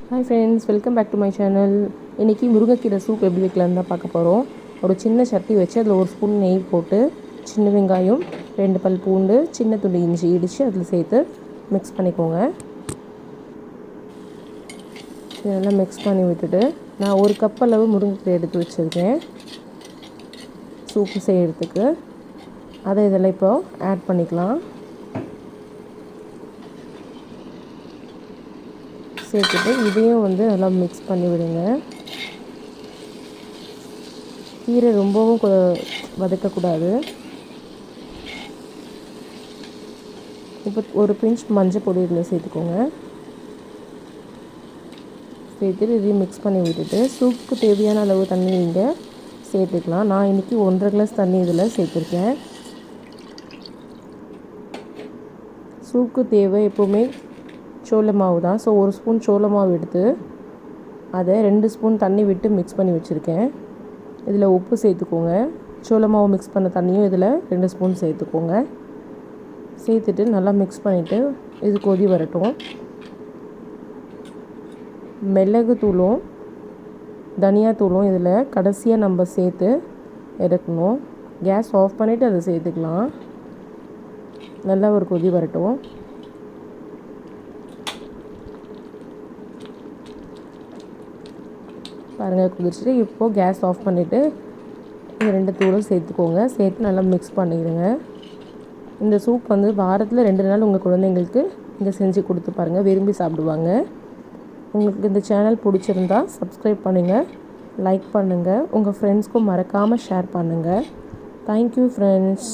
Hi friends, welcome back to my channel. இன்றைக்கி முருங்கைக்கீரை soup எப்படி வைக்கலான்னு தான் பார்க்க போகிறோம். ஒரு சின்ன சட்டி வச்சு அதில் ஒரு ஸ்பூன் நெய் போட்டு சின்ன வெங்காயம், 2 பல் பூண்டு, சின்ன துண்டு இஞ்சி இடித்து அதில் சேர்த்து மிக்ஸ் பண்ணிக்கோங்க. இதெல்லாம் மிக்ஸ் பண்ணி விட்டுட்டு நான் 1 கப் அளவு முருங்கைக்கீரை எடுத்து வச்சுருக்கேன் சூப்பு செய்கிறதுக்கு. அதை இதில் இப்போ ஆட் பண்ணிக்கலாம். சேர்த்துட்டு இதையும் நல்லா மிக்ஸ் பண்ணி விடுங்க. கீரை ரொம்பவும் வதக்கக்கூடாது. இப்போ ஒரு பிஞ்ச் மஞ்சள் பொடி இதில் சேர்த்துக்கோங்க. சேர்த்துட்டு இதையும் மிக்ஸ் பண்ணி விட்டுட்டு சூப்புக்கு தேவையான அளவு தண்ணி நீங்கள் சேர்த்துக்கலாம். நான் இன்றைக்கி 1.5 கிளாஸ் தண்ணி இதில் சேர்த்துருக்கேன். சூப்புக்கு தேவை எப்போவுமே சோள மாவு தான். ஸோ 1 ஸ்பூன் சோள மாவு எடுத்து அதை 2 ஸ்பூன் தண்ணி விட்டு மிக்ஸ் பண்ணி வச்சுருக்கேன். இதில் உப்பு சேர்த்துக்கோங்க. சோள மாவு மிக்ஸ் பண்ண தண்ணியும் இதில் 2 ஸ்பூன் சேர்த்துக்கோங்க. சேர்த்துட்டு நல்லா மிக்ஸ் பண்ணிவிட்டு இது கொதி வரட்டும். மிளகுத்தூளும் தனியாத்தூளும் இதில் கடைசியாக நம்ம சேர்த்து இறக்கணும். கேஸ் ஆஃப் பண்ணிவிட்டு அதை சேர்த்துக்கலாம். நல்லா ஒரு கொதி வரட்டும். பாருங்கள், கொதிச்சுட்டு இப்போது கேஸ் ஆஃப் பண்ணிவிட்டு இந்த 2 தூளும் சேர்த்துக்கோங்க. சேர்த்து நல்லா மிக்ஸ் பண்ணிடுங்க. இந்த சூப் வாரத்தில் 2 நாள் உங்கள் குழந்தைங்களுக்கு இங்கே செஞ்சு கொடுத்து பாருங்கள், விரும்பி சாப்பிடுவாங்க. உங்களுக்கு இந்த சேனல் பிடிச்சிருந்தா சப்ஸ்கிரைப் பண்ணுங்கள், லைக் பண்ணுங்கள், உங்கள் ஃப்ரெண்ட்ஸ்க்கும் மறக்காமல் ஷேர் பண்ணுங்கள். Thank you friends.